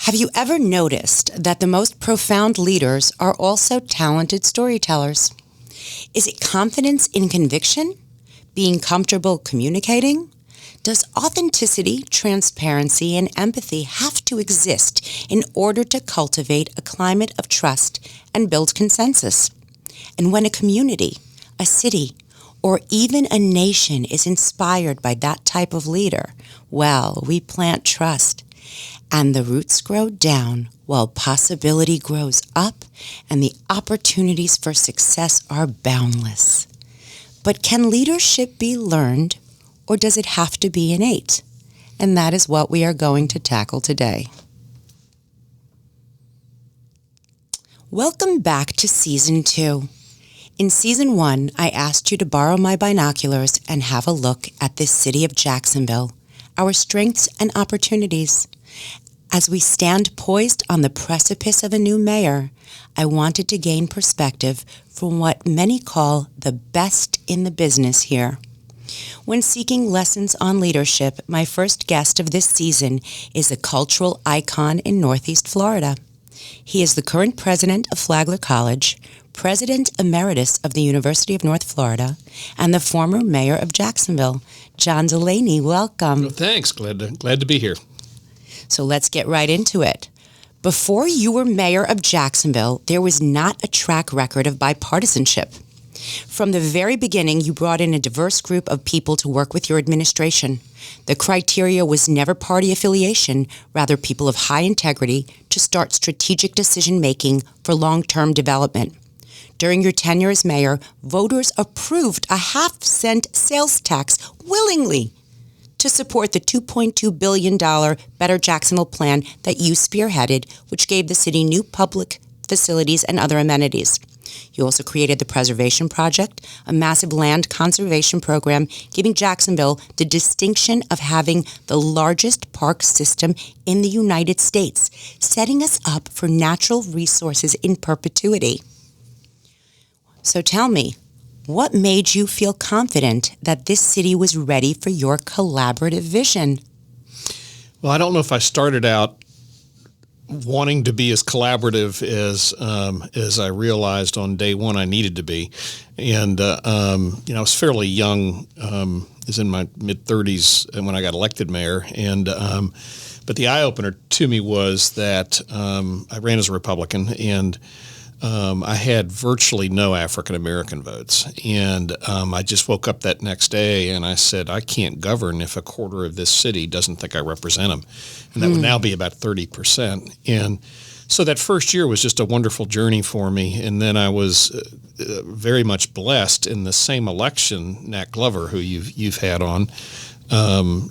Have you ever noticed that the most profound leaders are also talented storytellers? Is it confidence in conviction? Being comfortable communicating? Does authenticity, transparency, and empathy have to exist in order to cultivate a climate of trust and build consensus? And when a community, a city, or even a nation is inspired by that type of leader, well, we plant trust. And the roots grow down while possibility grows up and the opportunities for success are boundless. But can leadership be learned, or does it have to be innate? And that is what we are going to tackle today. Welcome back to Season 2. In Season 1, I asked you to borrow my binoculars and have a look at this city of Jacksonville, our strengths and opportunities. As we stand poised on the precipice of a new mayor, I wanted to gain perspective from what many call the best in the business here. When seeking lessons on leadership, my first guest of this season is a cultural icon in Northeast Florida. He is the current president of Flagler College, President Emeritus of the University of North Florida, and the former mayor of Jacksonville. John Delaney, welcome. Well, thanks. Glad to be here. So let's get right into it. Before you were mayor of Jacksonville, there was not a track record of bipartisanship. From the very beginning, you brought in a diverse group of people to work with your administration. The criteria was never party affiliation, rather people of high integrity to start strategic decision-making for long-term development. During your tenure as mayor, voters approved a half-cent sales tax willingly to support the $2.2 billion Better Jacksonville Plan that you spearheaded, which gave the city new public facilities and other amenities. You also created the Preservation Project, a massive land conservation program giving Jacksonville the distinction of having the largest park system in the United States, setting us up for natural resources in perpetuity. So tell me, what made you feel confident that this city was ready for your collaborative vision? Well, I don't know if I started out wanting to be as collaborative as I realized on day one I needed to be. And, I was fairly young, I was in my mid-30s when I got elected mayor. And but the eye-opener to me was that I ran as a Republican, and I had virtually no African-American votes. And I just woke up that next day and I said, I can't govern if a quarter of this city doesn't think I represent them. And that would now be about 30%. And so that first year was just a wonderful journey for me. And then I was very much blessed in the same election, Nat Glover, who you've had on.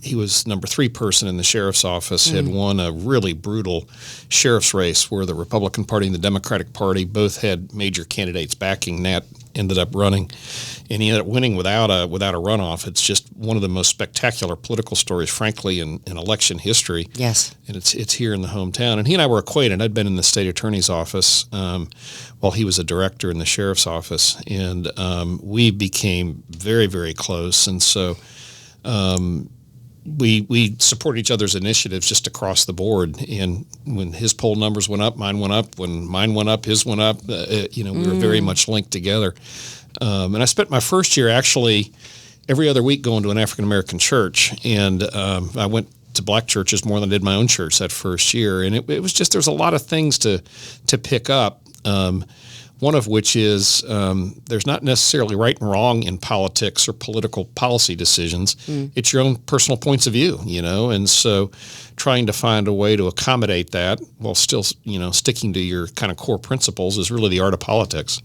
He was number 3 person in the sheriff's office, had won a really brutal sheriff's race where the Republican Party and the Democratic Party both had major candidates backing. Nat ended up running, and he ended up winning without a runoff. It's just one of the most spectacular political stories, frankly, in election history. Yes. And it's here in the hometown. And he and I were acquainted. I'd been in the state attorney's office while he was a director in the sheriff's office, and we became very, very close. And so we support each other's initiatives just across the board. And when his poll numbers went up, mine went up. When mine went up, his went up. We were very much linked together. And I spent my first year actually every other week going to an African-American church. And I went to black churches more than I did my own church that first year. And it was just, there's a lot of things to pick up. One of which is there's not necessarily right and wrong in politics or political policy decisions. It's your own personal points of view, and so trying to find a way to accommodate that while still, sticking to your kind of core principles is really the art of politics.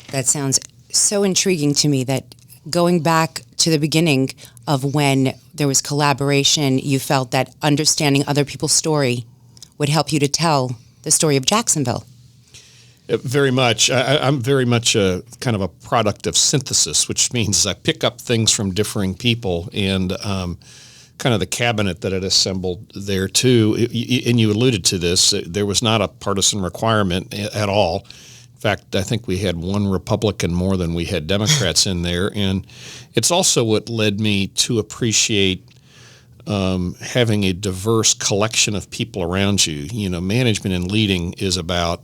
That sounds so intriguing to me, that going back to the beginning of when there was collaboration, you felt that understanding other people's story would help you to tell the story of Jacksonville. Very much. I'm very much a kind of a product of synthesis, which means I pick up things from differing people, and kind of the cabinet that it assembled there too. And you alluded to this. There was not a partisan requirement at all. In fact, I think we had one Republican more than we had Democrats in there. And it's also what led me to appreciate having a diverse collection of people around you. You know, management and leading is about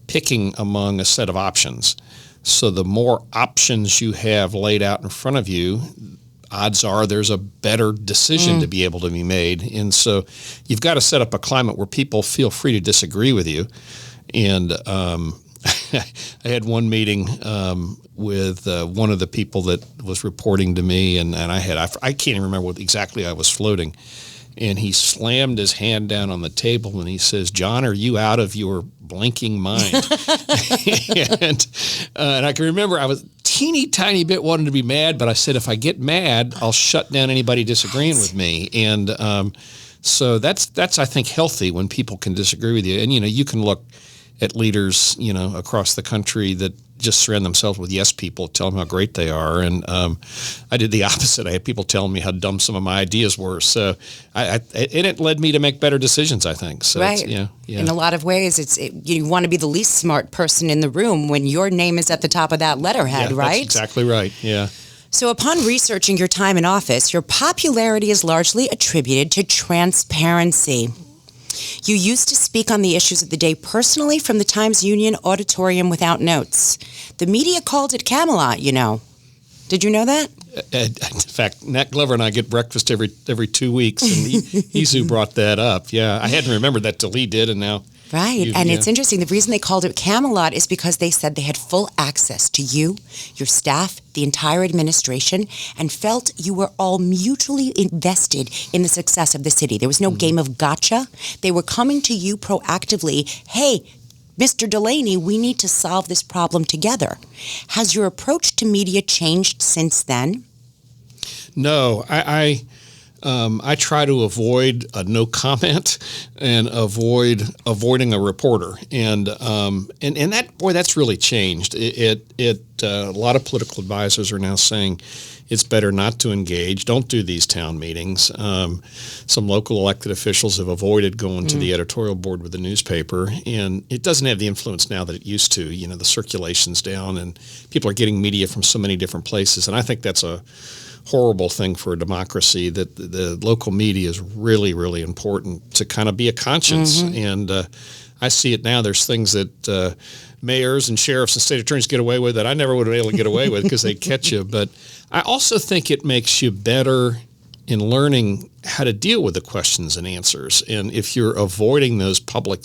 picking among a set of options. So the more options you have laid out in front of you, odds are there's a better decision to be able to be made. And so you've got to set up a climate where people feel free to disagree with you. And I had one meeting with one of the people that was reporting to me, and I can't even remember what exactly I was floating. And he slammed his hand down on the table and he says, "John, are you out of your blinking mind?" and I can remember I was teeny tiny bit wanting to be mad, but I said, if I get mad, I'll shut down anybody disagreeing with me. And so that's I think healthy when people can disagree with you. And you can look at leaders across the country that just surround themselves with yes people, tell them how great they are. And I did the opposite. I had people telling me how dumb some of my ideas were. So and it led me to make better decisions, I think. So right. Yeah. In a lot of ways, you want to be the least smart person in the room when your name is at the top of that letterhead, right? That's exactly right. Yeah. So upon researching your time in office, your popularity is largely attributed to transparency. You used to speak on the issues of the day personally from the Times Union auditorium without notes. The media called it Camelot, Did you know that? In fact, Nat Glover and I get breakfast every 2 weeks, and he's who brought that up. Yeah, I hadn't remembered that till he did, and now... Right, and it's interesting. The reason they called it Camelot is because they said they had full access to you, your staff, the entire administration, and felt you were all mutually invested in the success of the city. There was no game of gotcha. They were coming to you proactively. Hey, Mr. Delaney, we need to solve this problem together. Has your approach to media changed since then? No, I try to avoid no comment and avoiding a reporter, and that's really changed. A lot of political advisors are now saying it's better not to engage. Don't do these town meetings. Some local elected officials have avoided going to the editorial board with the newspaper, and it doesn't have the influence now that it used to. The circulation's down, and people are getting media from so many different places, and I think that's a horrible thing for a democracy, that the local media is really, really important to kind of be a conscience. And I see it now. There's things that mayors and sheriffs and state attorneys get away with that I never would have been able to get away with because they catch you. But I also think it makes you better in learning how to deal with the questions and answers. And if you're avoiding those public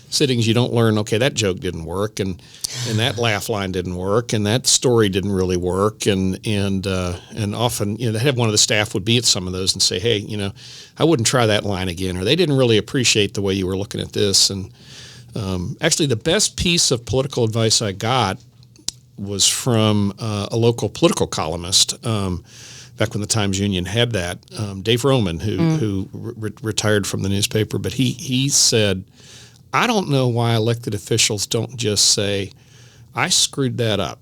sittings, you don't learn, okay, that joke didn't work, and that laugh line didn't work, and that story didn't really work, and often, they have one of the staff would be at some of those and say, hey, I wouldn't try that line again, or they didn't really appreciate the way you were looking at this. And actually, the best piece of political advice I got was from a local political columnist. Back when the Times Union had that, Dave Roman, who retired from the newspaper, but he said, I don't know why elected officials don't just say, I screwed that up,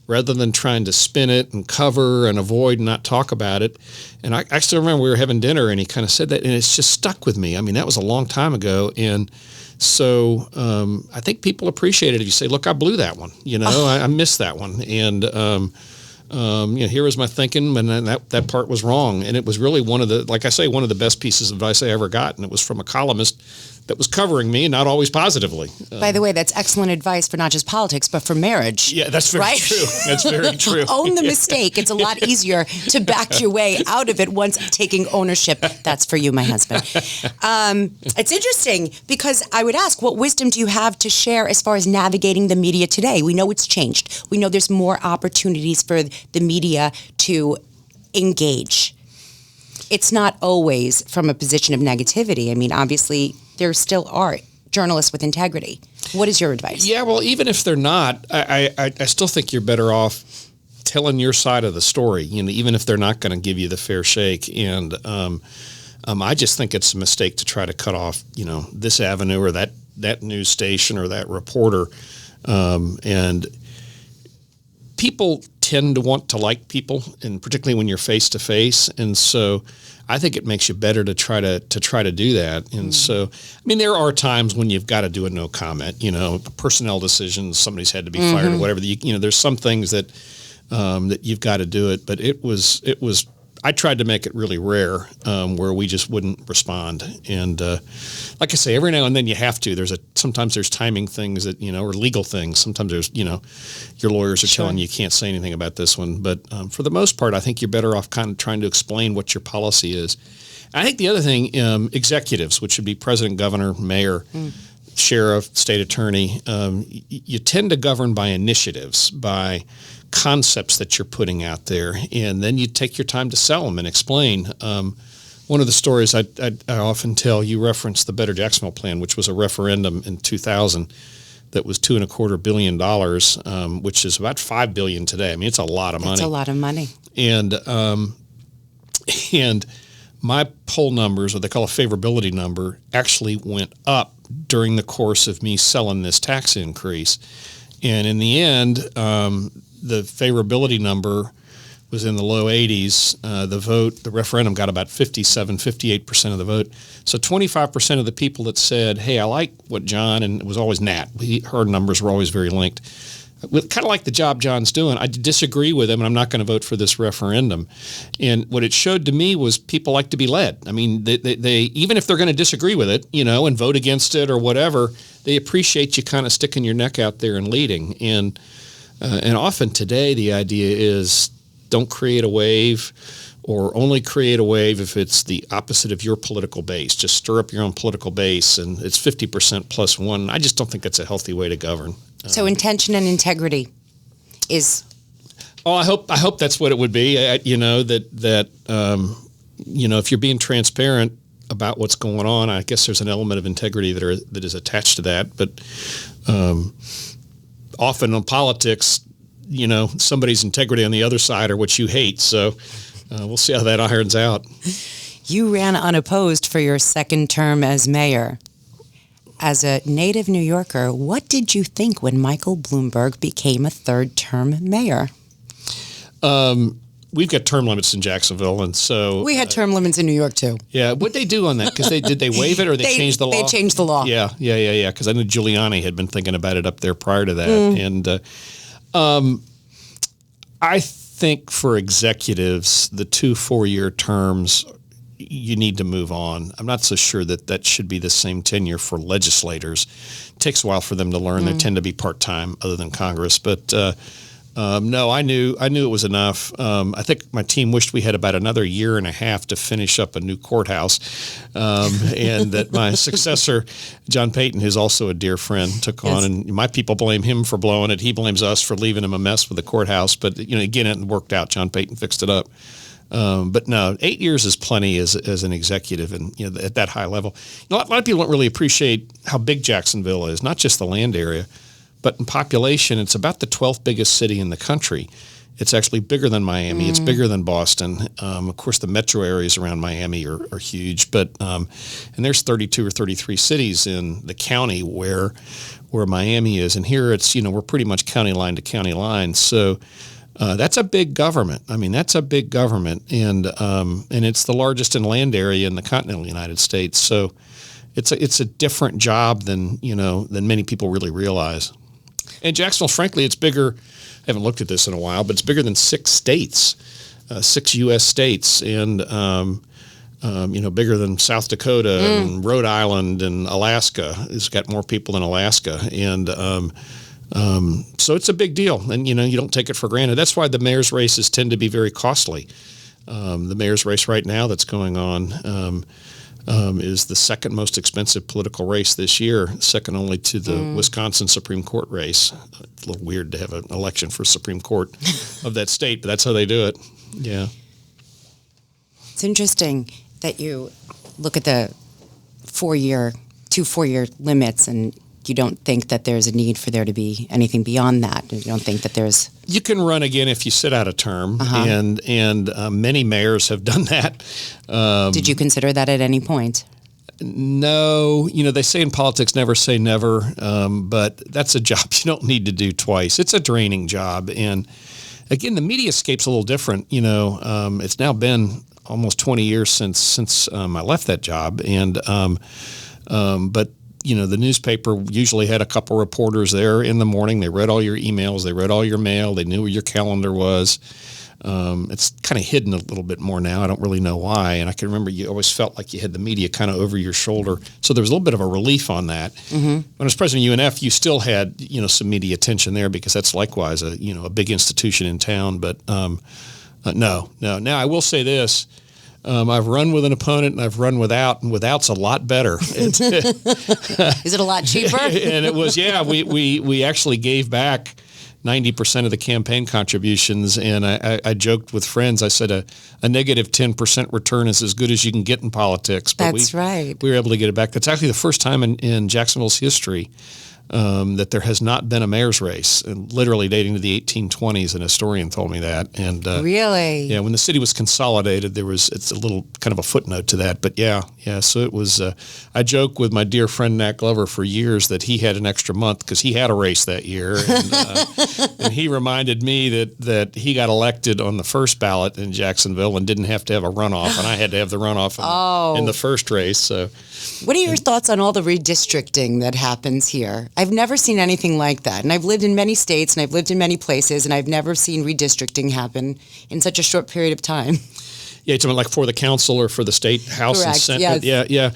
rather than trying to spin it and cover and avoid and not talk about it. And I still remember we were having dinner and he kind of said that, and it's just stuck with me. I mean, that was a long time ago. And so I think people appreciate it if you say, look, I blew that one. I missed that one. And here was my thinking, and that part was wrong. And it was really one of the best pieces of advice I ever got. And it was from a columnist that was covering me, not always positively. By the way, that's excellent advice for not just politics, but for marriage. Yeah, that's very true. That's very true. Own the mistake. It's a lot easier to back your way out of it once taking ownership. That's for you, my husband. It's interesting because I would ask, what wisdom do you have to share as far as navigating the media today? We know it's changed. We know there's more opportunities for the media to engage. It's not always from a position of negativity. I mean, obviously, there still are journalists with integrity. What is your advice? Yeah, well, even if they're not, I still think you're better off telling your side of the story, even if they're not going to give you the fair shake. And I just think it's a mistake to try to cut off, this avenue or that news station or that reporter. And people tend to want to like people, and particularly when you're face to face. And so I think it makes you better to try to do that. And so, I mean, there are times when you've got to do a no comment, personnel decisions, somebody's had to be fired or whatever. There's some things that you've got to do it, but I tried to make it really rare, where we just wouldn't respond. And like I say, every now and then you have to. Sometimes there's timing things that, or legal things. Sometimes there's, your lawyers are telling you can't say anything about this one. But for the most part, I think you're better off kind of trying to explain what your policy is. I think the other thing, executives, which should be president, governor, mayor, sheriff, state attorney, you tend to govern by initiatives, by concepts that you're putting out there, and then you take your time to sell them and explain. One of the stories I often tell, you reference the Better Jacksonville Plan, which was a referendum in 2000 that was $2.25 billion, which is about $5 billion today. I mean, it's a lot of money. It's a lot of money. And my poll numbers, what they call a favorability number, actually went up during the course of me selling this tax increase. And in the end, the favorability number was in the low 80s. The referendum got about 58% of the vote. So 25% of the people that said, hey, I like what John, and it was always Nat, her numbers were always very linked, kind of like the job John's doing. I disagree with him, and I'm not going to vote for this referendum. And what it showed to me was people like to be led. I mean, they even if they're going to disagree with it, and vote against it or whatever, they appreciate you kind of sticking your neck out there and leading. And often today the idea is don't create a wave, or only create a wave if it's the opposite of your political base. Just stir up your own political base, and it's 50% plus one. I just don't think that's a healthy way to govern. So intention and integrity is. Oh, I hope that's what it would be. If you're being transparent about what's going on, I guess there's an element of integrity that is attached to that. But often in politics, somebody's integrity on the other side are what you hate. So we'll see how that irons out. You ran unopposed for your second term as mayor. As a native New Yorker, what did you think when Michael Bloomberg became a third-term mayor? We've got term limits in Jacksonville, and so we had term limits in New York too. Yeah, what'd they do on that? Because did they waive it, or they changed the law? They changed the law. Yeah. Because I know Giuliani had been thinking about it up there prior to that, and I think for executives, the 2 4-year terms, you need to move on. I'm not so sure that should be the same tenure for legislators. It takes a while for them to learn. They tend to be part-time other than Congress. But no, I knew it was enough. I think my team wished we had about another year and a half to finish up a new courthouse, and that my successor, John Payton, who's also a dear friend, took on. And my people blame him for blowing it. He blames us for leaving him a mess with the courthouse. But again, it worked out. John Payton fixed it up. But no, 8 years is plenty as an executive, and at that high level. A lot of people don't really appreciate how big Jacksonville is, not just the land area, but in population. It's about the 12th biggest city in the country. It's actually bigger than Miami. It's bigger than Boston. Of course, the metro areas around Miami are huge, but and there's 32 or 33 cities in the county where Miami is, and here it's we're pretty much county line to county line. So. That's a big government. I mean, that's a big government, and it's the largest in land area in the continental United States. So, it's a different job than many people really realize. And Jacksonville, frankly, it's bigger. I haven't looked at this in a while, but it's bigger than 6 states, 6 U.S. states, and bigger than South Dakota and Rhode Island and Alaska. It's got more people than Alaska, and so it's a big deal, and you don't take it for granted. That's why the mayor's races tend to be very costly. The mayor's race right now that's going on is the second most expensive political race this year, second only to the Wisconsin Supreme Court race. It's a little weird to have an election for Supreme Court of that state, but that's how they do it. Yeah. It's interesting that you look at the 4-year limits, and you don't think that there's a need for there to be anything beyond that. You don't think that there's. You can run again if you sit out a term, and many mayors have done that. Did you consider that at any point? No. They say in politics, never say never, but that's a job you don't need to do twice. It's a draining job. And again, the mediascape's a little different. It's now been almost 20 years since I left that job. And but the newspaper usually had a couple reporters there in the morning. They read all your emails. They read all your mail. They knew where your calendar was. It's kind of hidden a little bit more now. I don't really know why. And I can remember you always felt like you had the media kind of over your shoulder. So there was a little bit of a relief on that. When I was president of UNF, you still had, some media attention there because that's likewise a big institution in town. But no. Now I will say this. I've run with an opponent and I've run without, and without's a lot better. Is it a lot cheaper? And it was, we actually gave back 90% of the campaign contributions, and I joked with friends. I said a negative 10% return is as good as you can get in politics. But That's right. We were able to get it back. That's actually the first time in Jacksonville's history that there has not been a mayor's race, and literally dating to the 1820s. An historian told me that. And really, yeah, when the city was consolidated, it's a little kind of a footnote to that. But yeah. So it was. I joke with my dear friend Nat Glover for years that he had an extra month because he had a race that year, and he reminded me that he got elected on the first ballot in Jacksonville and didn't have to have a runoff, and I had to have the runoff in the first race. So. What are your thoughts on all the redistricting that happens here? I've never seen anything like that. And I've lived in many states and I've lived in many places, and I've never seen redistricting happen in such a short period of time. Yeah, you're talking like for the council or for the state house Correct, and Senate. yes. Yeah.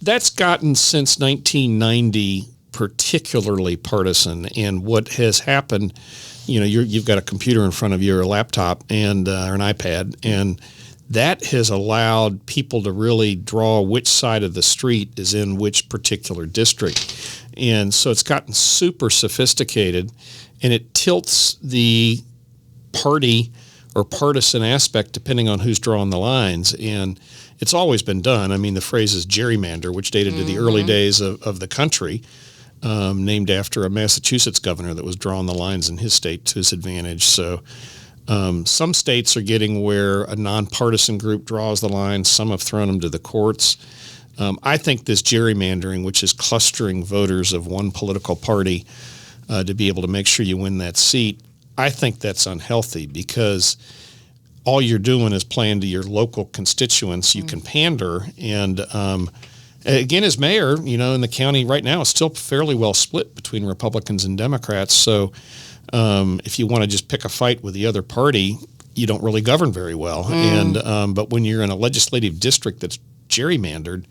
That's gotten since 1990 particularly partisan. And what has happened, you've got a computer in front of you or a laptop and or an iPad, and that has allowed people to really draw which side of the street is in which particular district. And so it's gotten super sophisticated, and it tilts the party or partisan aspect depending on who's drawing the lines. And it's always been done. I mean, the phrase is gerrymander, which dated to the early days of the country, named after a Massachusetts governor that was drawing the lines in his state to his advantage. So some states are getting where a nonpartisan group draws the line. Some have thrown them to the courts. I think this gerrymandering, which is clustering voters of one political party to be able to make sure you win that seat, I think that's unhealthy because all you're doing is playing to your local constituents. You can pander. And again, as mayor, in the county right now, it's still fairly well split between Republicans and Democrats. So if you want to just pick a fight with the other party, you don't really govern very well. And but when you're in a legislative district that's gerrymandered,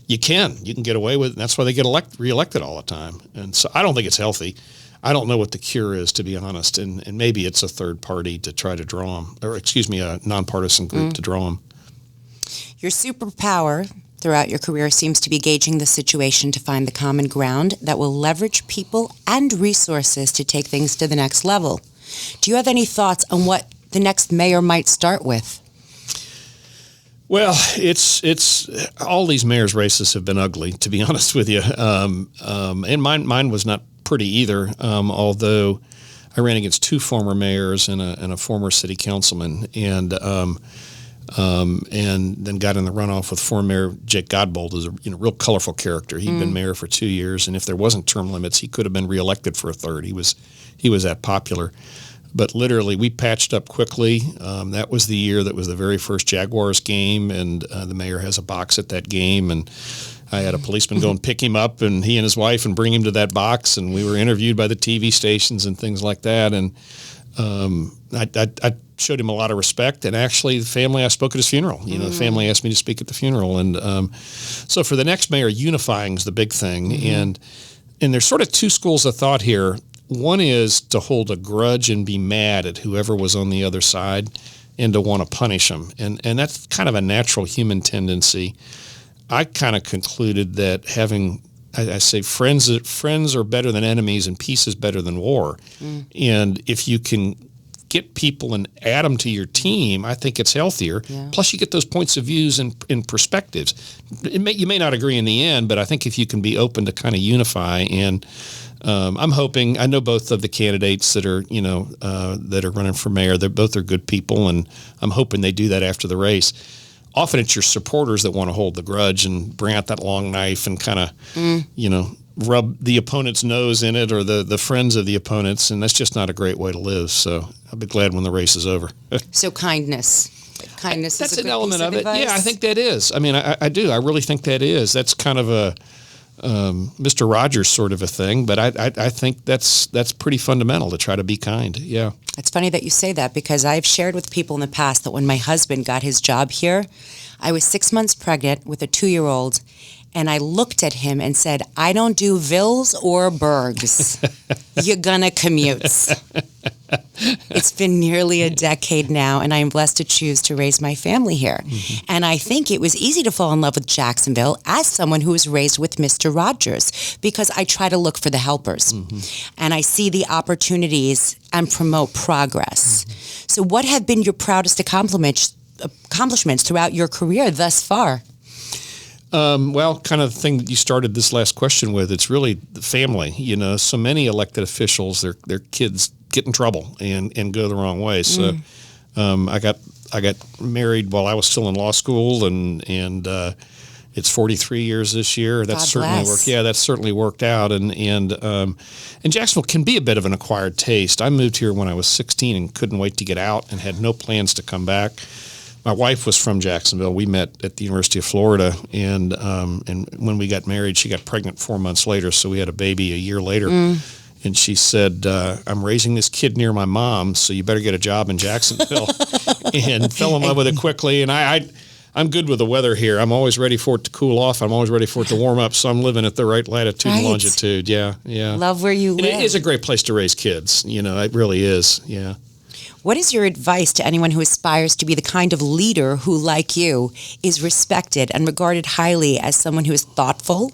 you can get away with it. And that's why they get reelected all the time. And so I don't think it's healthy. I don't know what the cure is, to be honest. And maybe it's a third party to try to draw them, or a nonpartisan group to draw them. Your superpower throughout your career seems to be gauging the situation to find the common ground that will leverage people and resources to take things to the next level. Do you have any thoughts on what the next mayor might start with? Well, it's all these mayor's races have been ugly, to be honest with you. And mine was not pretty either, although I ran against two former mayors and a former city councilman, and then got in the runoff with former Mayor Jake Godbold, who's a real colorful character. He'd been mayor for 2 years, and if there wasn't term limits, he could have been reelected for a third. He was that popular. But literally, we patched up quickly. That was the year that was the very first Jaguars game, and the mayor has a box at that game, and I had a policeman go and pick him up, and he and his wife, and bring him to that box, and we were interviewed by the TV stations and things like that. And I showed him a lot of respect, and actually the family, I spoke at his funeral. The family asked me to speak at the funeral. And so for the next mayor, unifying is the big thing. And there's sort of two schools of thought here. One is to hold a grudge and be mad at whoever was on the other side and to want to punish them. And that's kind of a natural human tendency. I kind of concluded that having, I say friends are better than enemies and peace is better than war. And if you can get people and add them to your team, I think it's healthier. Yeah. Plus you get those points of views and perspectives. You may not agree in the end, but I think if you can be open to kind of unify, and I'm hoping, I know both of the candidates that are, that are running for mayor, both are good people, and I'm hoping they do that after the race. Often it's your supporters that want to hold the grudge and bring out that long knife and kind of, rub the opponent's nose in it, or the friends of the opponents, and that's just not a great way to live. So I'll be glad when the race is over. So kindness that's is a an element of it. Advice? Yeah, I think that is. I mean, I do. I really think that is. That's kind of Mr. Rogers sort of a thing, but I think that's pretty fundamental to try to be kind. Yeah. It's funny that you say that, because I've shared with people in the past that when my husband got his job here, I was 6 months pregnant with a 2-year-old, and I looked at him and said, I don't do Vills or Bergs. You're gonna commute. It's been nearly a decade now, and I am blessed to choose to raise my family here. Mm-hmm. And I think it was easy to fall in love with Jacksonville as someone who was raised with Mr. Rogers, because I try to look for the helpers. Mm-hmm. And I see the opportunities and promote progress. Mm-hmm. So what have been your proudest accomplishments throughout your career thus far? Well, kind of the thing that you started this last question with, it's really the family. So many elected officials, their kids get in trouble and go the wrong way. So I got married while I was still in law school, and it's 43 years this year. That's certainly worked. Yeah, that's certainly worked out. And Jacksonville can be a bit of an acquired taste. I moved here when I was 16 and couldn't wait to get out, and had no plans to come back. My wife was from Jacksonville. We met at the University of Florida, and when we got married, she got pregnant 4 months later, so we had a baby a year later. And she said, I'm raising this kid near my mom, so you better get a job in Jacksonville. And fell in love with it quickly. And I'm good with the weather here. I'm always ready for it to cool off. I'm always ready for it to warm up, so I'm living at the right latitude and longitude. Yeah. Love where you live. And it is a great place to raise kids. It really is, yeah. What is your advice to anyone who aspires to be the kind of leader who, like you, is respected and regarded highly as someone who is thoughtful,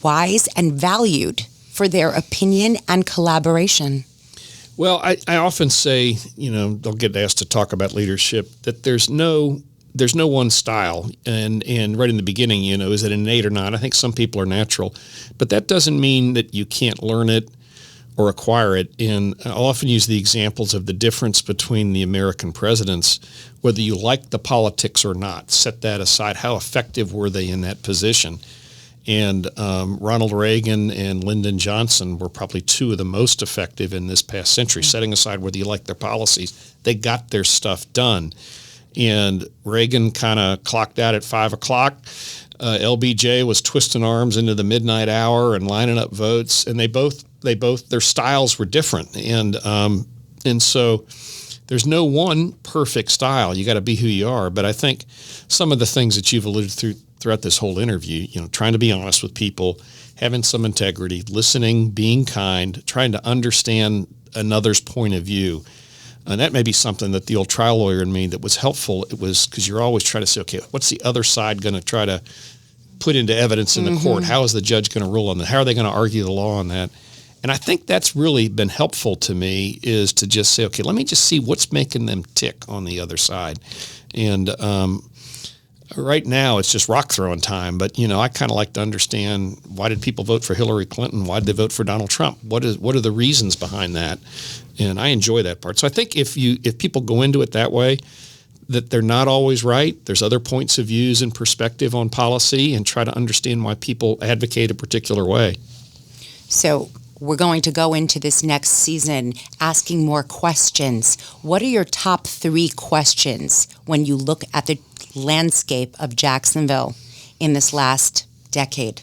wise, and valued for their opinion and collaboration? Well, I often say, they'll get asked to talk about leadership, that there's no one style. And right in the beginning, is it innate or not? I think some people are natural, but that doesn't mean that you can't learn it or acquire it. And I'll often use the examples of the difference between the American presidents, whether you like the politics or not. Set that aside. How effective were they in that position? And Ronald Reagan and Lyndon Johnson were probably two of the most effective in this past century, setting aside whether you like their policies. They got their stuff done. And Reagan kind of clocked out at 5 o'clock. LBJ was twisting arms into the midnight hour and lining up votes. And they both their styles were different. And so there's no one perfect style. You got to be who you are. But I think some of the things that you've alluded to throughout this whole interview, trying to be honest with people, having some integrity, listening, being kind, trying to understand another's point of view. And that may be something that the old trial lawyer in me that was helpful. It was because you're always trying to say, okay, what's the other side going to try to put into evidence in the court? How is the judge going to rule on that? How are they going to argue the law on that? And I think that's really been helpful to me, is to just say, okay, let me just see what's making them tick on the other side. And right now it's just rock throwing time. But, I kind of like to understand, why did people vote for Hillary Clinton? Why did they vote for Donald Trump? What are the reasons behind that? And I enjoy that part. So I think if people go into it that way, that they're not always right. There's other points of views and perspective on policy, and try to understand why people advocate a particular way. So we're going to go into this next season asking more questions. What are your top 3 questions when you look at the landscape of Jacksonville in this last decade?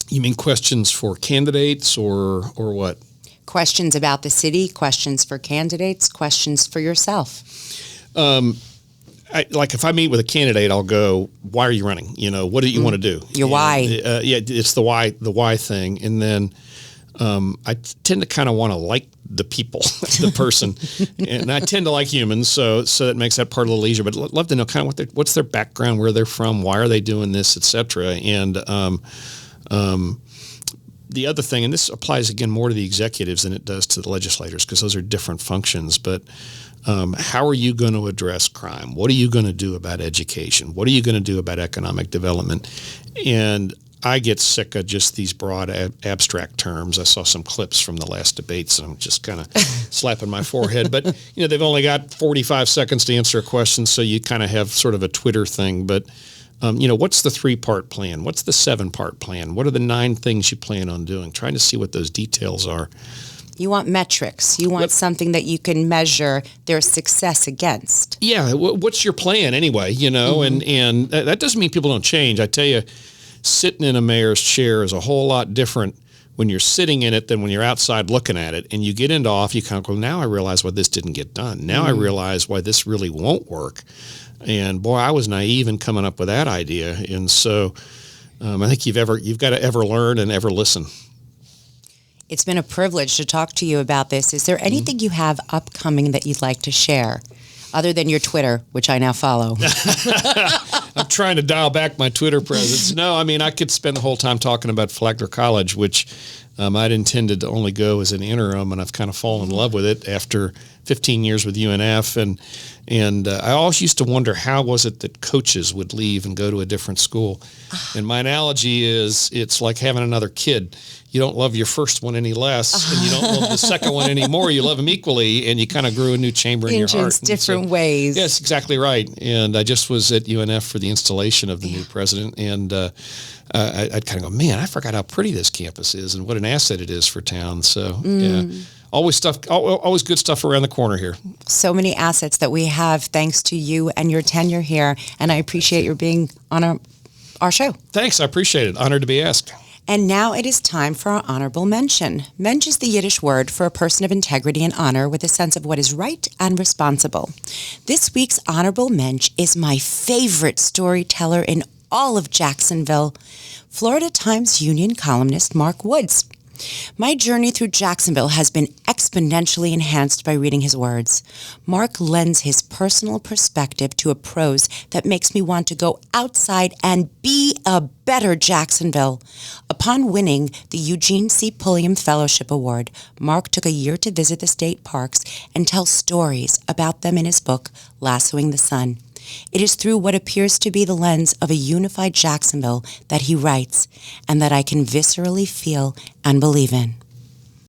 You mean questions for candidates or what? Questions about the city, questions for candidates, questions for yourself. If I meet with a candidate, I'll go, why are you running? What do you want to do? Your why. It's the why thing. And then I tend to kind of want to like the people, the person. And I tend to like humans, so that makes that part a little easier. But I'd love to know kind of what's their background, where they're from, why are they doing this, et cetera. And the other thing, and this applies again more to the executives than it does to the legislators, because those are different functions, but how are you going to address crime? What are you going to do about education? What are you going to do about economic development? And I get sick of just these broad abstract terms. I saw some clips from the last debates, and I'm just kind of slapping my forehead. But, they've only got 45 seconds to answer a question, so you kind of have sort of a Twitter thing. But, what's the 3-part plan? What's the 7-part plan? What are the 9 things you plan on doing? Trying to see what those details are. You want metrics. You want something that you can measure their success against. Yeah. What's your plan anyway? And that doesn't mean people don't change. I tell you, sitting in a mayor's chair is a whole lot different when you're sitting in it than when you're outside looking at it. And you get into office, you kind of go, now I realize why this didn't get done. Now I realize why this really won't work. And boy, I was naive in coming up with that idea. And so I think you've got to ever learn and ever listen. It's been a privilege to talk to you about this. Is there anything you have upcoming that you'd like to share, other than your Twitter, which I now follow? I'm trying to dial back my Twitter presence. No, I mean, I could spend the whole time talking about Flagler College, which I'd intended to only go as an interim, and I've kind of fallen in love with it after 15 years with UNF. And I always used to wonder, how was it that coaches would leave and go to a different school? And my analogy is, it's like having another kid. You don't love your first one any less, and you don't love the second one anymore. You love them equally, and you kind of grew a new chamber in your heart. Different ways. Yes, exactly right. And I just was at UNF for the installation of the new president, and I'd kind of go, man, I forgot how pretty this campus is and what an asset it is for town. So, yeah, always good stuff around the corner here. So many assets that we have thanks to you and your tenure here, and I appreciate your being on our show. Thanks, I appreciate it. Honored to be asked. And now it is time for our honorable mention. Mensch is the Yiddish word for a person of integrity and honor with a sense of what is right and responsible. This week's honorable mensch is my favorite storyteller in all of Jacksonville, Florida Times Union columnist Mark Woods. My journey through Jacksonville has been exponentially enhanced by reading his words. Mark lends his personal perspective to a prose that makes me want to go outside and be a better Jacksonville. Upon winning the Eugene C. Pulliam Fellowship Award, Mark took a year to visit the state parks and tell stories about them in his book, Lassoing the Sun. It is through what appears to be the lens of a unified Jacksonville that he writes, and that I can viscerally feel and believe in.